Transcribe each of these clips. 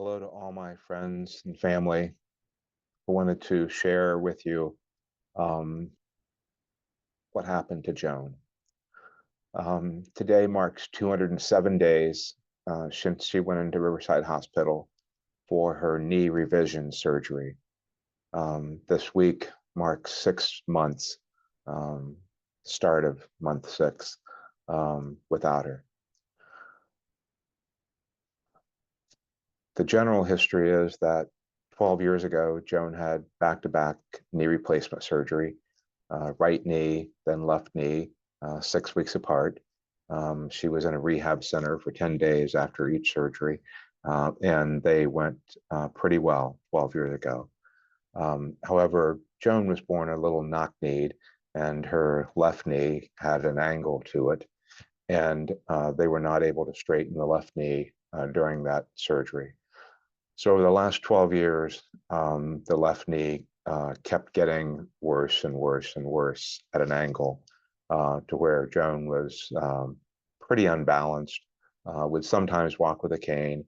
Hello to all my friends and family. I wanted to share with you um, what happened to Joan. Today marks 207 days since she went into Riverside Hospital for her knee revision surgery. This week marks 6 months, um, start of month 6, without her. The general history is that 12 years ago, Joan had back-to-back knee replacement surgery, right knee, then left knee, 6 weeks apart. She was in a rehab center for 10 days after each surgery, and they went pretty well 12 years ago. However, Joan was born a little knock-kneed, and her left knee had an angle to it, and they were not able to straighten the left knee during that surgery. So over the last 12 years, the left knee kept getting worse and worse and worse at an angle to where Joan was pretty unbalanced, would sometimes walk with a cane,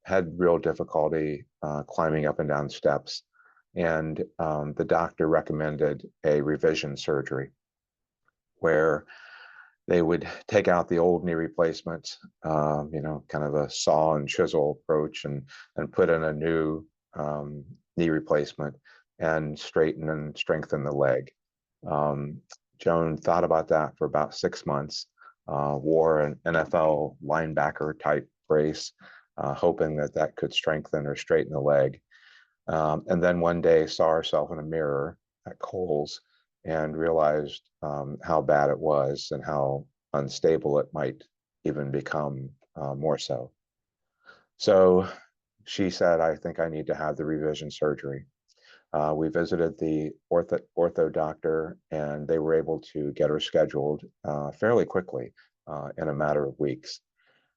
had real difficulty climbing up and down steps. And the doctor recommended a revision surgery where they would take out the old knee replacement, kind of a saw and chisel approach, and put in a new knee replacement and straighten and strengthen the leg. Um, Joan thought about that for about 6 months, wore an NFL linebacker type brace, hoping that that could strengthen or straighten the leg. And then one day saw herself in a mirror at Kohl's and realized how bad it was and how unstable it might even become more so. So she said, I think I need to have the revision surgery. We visited the ortho doctor, and they were able to get her scheduled fairly quickly in a matter of weeks.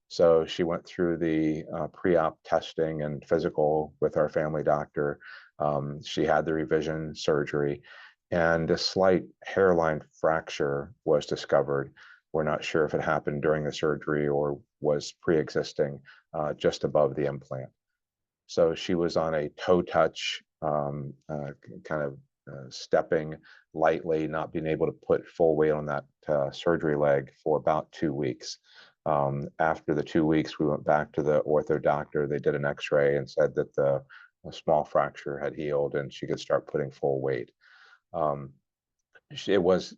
So she went through the pre-op testing and physical with our family doctor. She had the revision surgery, and a slight hairline fracture was discovered. We're not sure if it happened during the surgery or was pre-existing just above the implant. So she was on a toe touch, kind of stepping lightly, not being able to put full weight on that surgery leg for about 2 weeks. After the 2 weeks, we went back to the ortho doctor. They did an x-ray and said that the small fracture had healed and she could start putting full weight. It was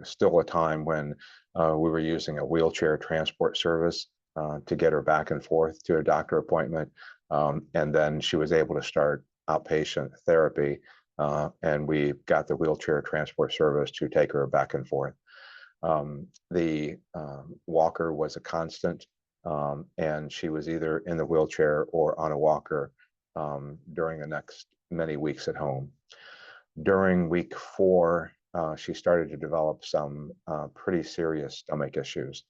still a time when we were using a wheelchair transport service to get her back and forth to a doctor appointment. And then she was able to start outpatient therapy, and we got the wheelchair transport service to take her back and forth. The walker was a constant, and she was either in the wheelchair or on a walker during the next many weeks at home. During week 4, she started to develop some pretty serious stomach issues.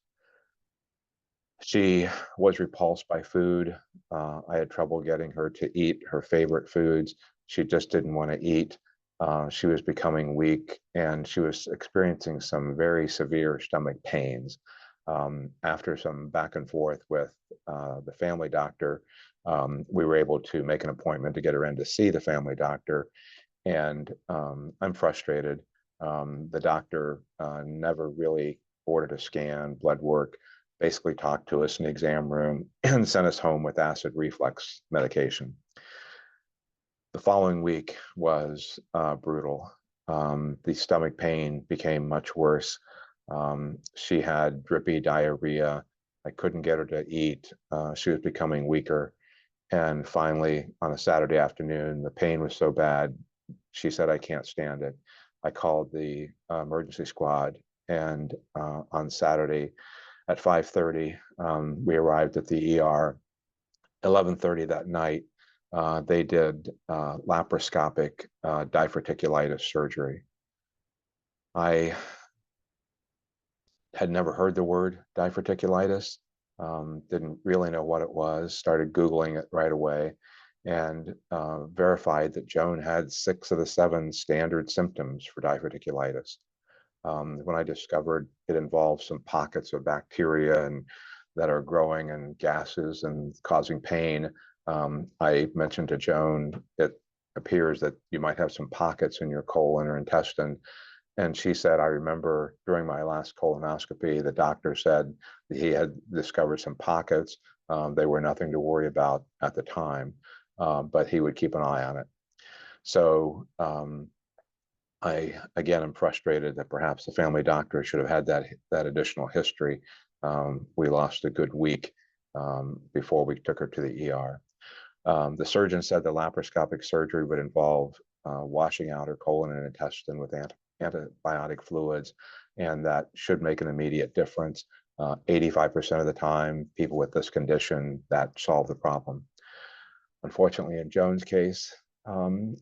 She was repulsed by food. I had trouble getting her to eat her favorite foods. She just didn't want to eat. She was becoming weak, and she was experiencing some very severe stomach pains. After some back and forth with the family doctor, we were able to make an appointment to get her in to see the family doctor. And I'm frustrated. The doctor never really ordered a scan, blood work, basically talked to us in the exam room and sent us home with acid reflux medication. The following week was brutal. The stomach pain became much worse. She had drippy diarrhea. I couldn't get her to eat. She was becoming weaker. And finally, on a Saturday afternoon, the pain was so bad, she said, I can't stand it. I called the emergency squad, and on Saturday at 5:30, we arrived at the ER. 11:30 that night, they did laparoscopic diverticulitis surgery. I had never heard the word diverticulitis, didn't really know what it was, started Googling it right away, and verified that Joan had 6 of the 7 standard symptoms for diverticulitis. When I discovered it involved some pockets of bacteria and that are growing and gases and causing pain. I mentioned to Joan, it appears that you might have some pockets in your colon or intestine. And she said, I remember during my last colonoscopy, the doctor said he had discovered some pockets. They were nothing to worry about at the time, but he would keep an eye on it. So I, again, am frustrated that perhaps the family doctor should have had that additional history. We lost a good week before we took her to the ER. The surgeon said the laparoscopic surgery would involve washing out her colon and intestine with antibiotic fluids, and that should make an immediate difference. 85% of the time, people with this condition, that solved the problem. Unfortunately, in Joan's case,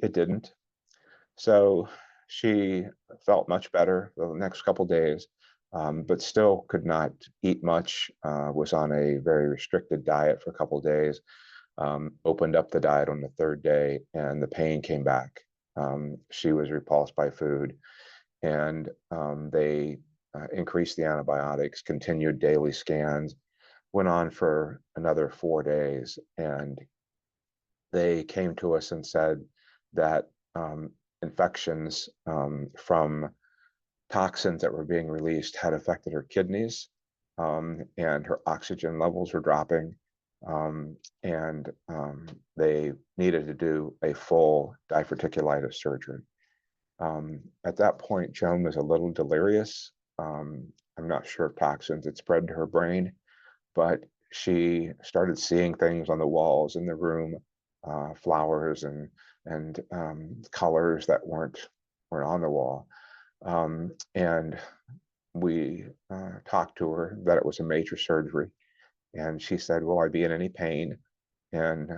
it didn't. So she felt much better the next couple days, but still could not eat much, was on a very restricted diet for a couple days, opened up the diet on the third day, and the pain came back. She was repulsed by food, and they increased the antibiotics, continued daily scans, went on for another 4 days, and they came to us and said that infections from toxins that were being released had affected her kidneys, and her oxygen levels were dropping, and they needed to do a full diverticulitis surgery. At that point, Joan was a little delirious. I'm not sure if toxins had spread to her brain, but she started seeing things on the walls in the room, flowers and colors that weren't on the wall. And we talked to her that it was a major surgery, and she said, "Will I be in any pain?" And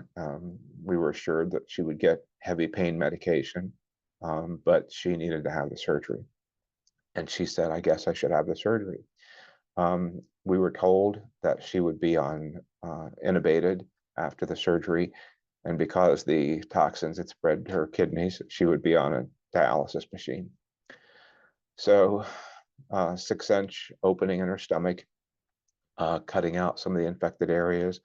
we were assured that she would get heavy pain medication, but she needed to have the surgery. And she said, "I guess I should have the surgery." We were told that she would be on intubated after the surgery, and because the toxins had spread to her kidneys, she would be on a dialysis machine. So 6-inch opening in her stomach, cutting out some of the infected areas,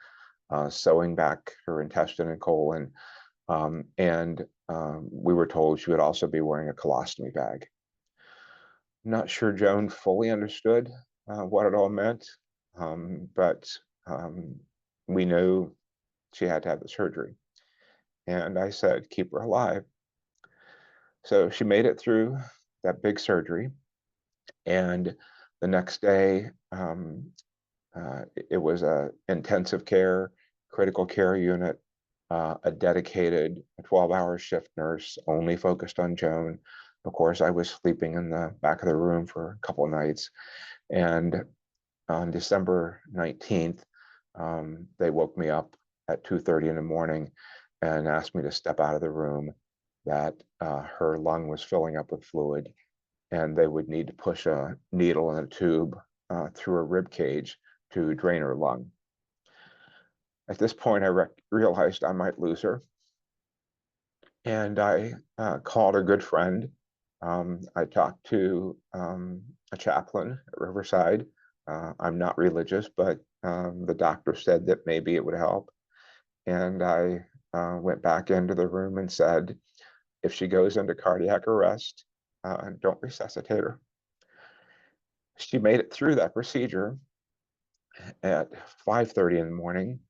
sewing back her intestine and colon, and we were told she would also be wearing a colostomy bag. Not sure Joan fully understood what it all meant, but we knew she had to have the surgery. And I said, keep her alive. So she made it through that big surgery. And the next day, it was a intensive care, critical care unit, a dedicated 12-hour shift nurse only focused on Joan. Of course, I was sleeping in the back of the room for a couple of nights. And on December 19th, they woke me up at 2:30 in the morning and asked me to step out of the room, that her lung was filling up with fluid, and they would need to push a needle and a tube through a rib cage to drain her lung. At this point, I realized I might lose her, and I called a good friend. I talked to a chaplain at Riverside. I'm not religious, but the doctor said that maybe it would help. And I went back into the room and said, if she goes into cardiac arrest, don't resuscitate her. She made it through that procedure at 5:30 in the morning.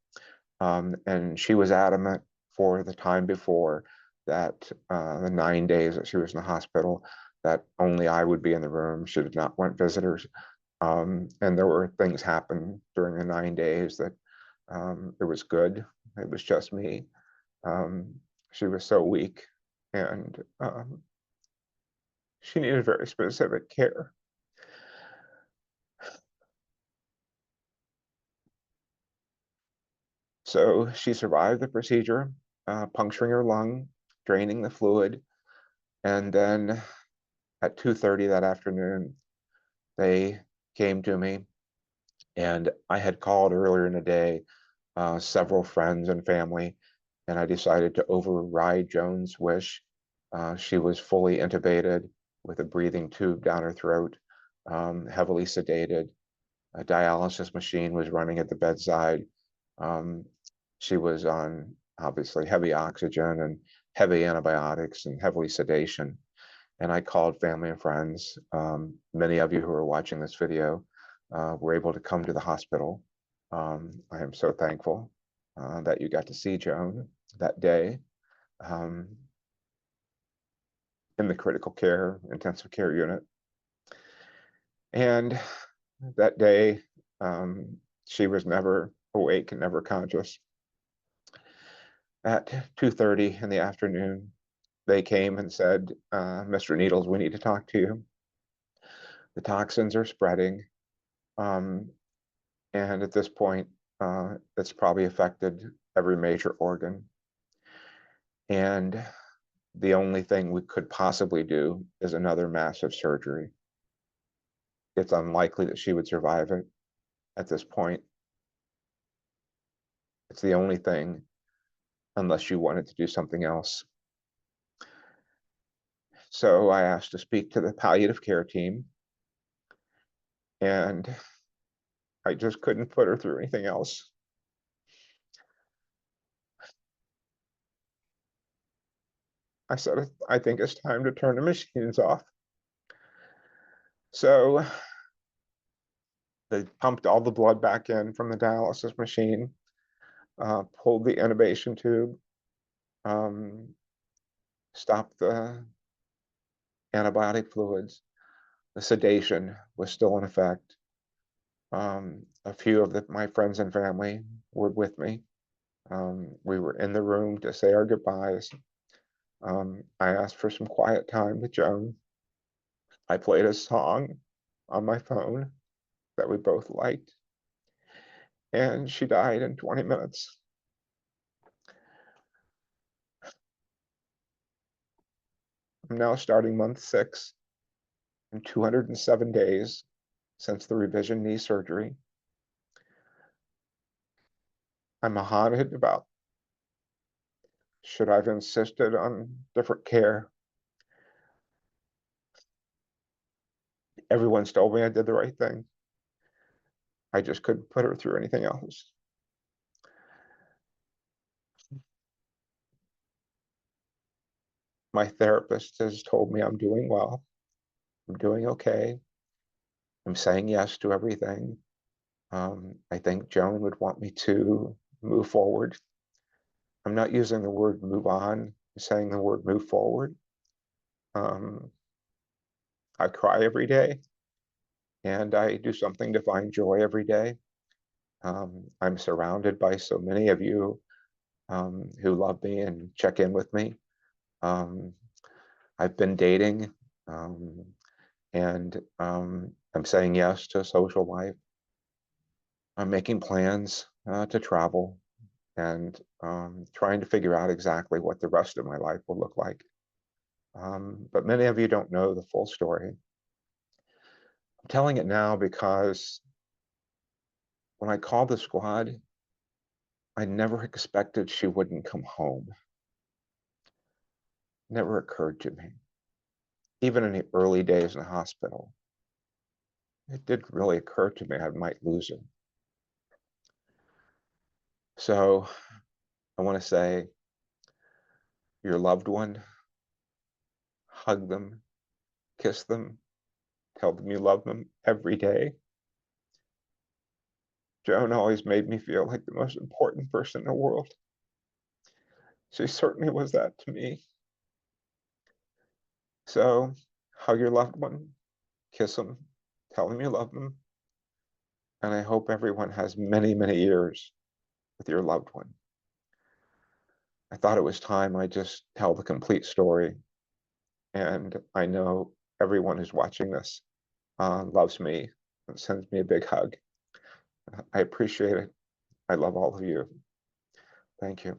And she was adamant for the time before that the 9 days that she was in the hospital, that only I would be in the room. She did not want visitors. And there were things happen during the 9 days that it was good. It was just me. She was so weak, and she needed very specific care. So she survived the procedure, puncturing her lung, draining the fluid, and then at 2:30 that afternoon, they came to me, and I had called earlier in the day several friends and family, and I decided to override Joan's wish. She was fully intubated with a breathing tube down her throat, heavily sedated, A dialysis machine was running at the bedside. Um, she was on obviously heavy oxygen and heavy antibiotics and heavily sedation. And I called family and friends. Many of you who are watching this video were able to come to the hospital. I am so thankful that you got to see Joan that day in the critical care, intensive care unit. And that day, she was never awake and never conscious. At 2:30 in the afternoon, they came and said, Mr. Needles, we need to talk to you. The toxins are spreading. And at this point, it's probably affected every major organ. And the only thing we could possibly do is another massive surgery. It's unlikely that she would survive it at this point. It's the only thing, unless you wanted to do something else. So I asked to speak to the palliative care team, and I just couldn't put her through anything else. I said, I think it's time to turn the machines off. So they pumped all the blood back in from the dialysis machine, pulled the intubation tube, stopped the antibiotic fluids. The sedation was still in effect. A few of my friends and family were with me. We were in the room to say our goodbyes. I asked for some quiet time with Joan. I played a song on my phone that we both liked, and she died in 20 minutes. I'm now starting month 6 and 207 days since the revision knee surgery. I'm haunted about should I have insisted on different care. Everyone's told me I did the right thing. I just couldn't put her through anything else. My therapist has told me I'm doing well. I'm doing okay. I'm saying yes to everything. I think Joan would want me to move forward. I'm not using the word move on, I'm saying the word move forward. I cry every day, and I do something to find joy every day. I'm surrounded by so many of you who love me and check in with me. I've been dating, and I'm saying yes to a social life. I'm making plans to travel and trying to figure out exactly what the rest of my life will look like. But many of you don't know the full story. I'm telling it now because when I called the squad, I never expected she wouldn't come home. Never occurred to me. Even in the early days in the hospital, it didn't really occur to me I might lose her. So I want to say, your loved one, hug them, kiss them, tell them you love them every day. Joan always made me feel like the most important person in the world. She certainly was that to me. So hug your loved one, kiss them, tell them you love them. And I hope everyone has many, many years with your loved one. I thought it was time I just tell the complete story. And I know everyone who's watching this loves me and sends me a big hug. I appreciate it. I love all of you. Thank you.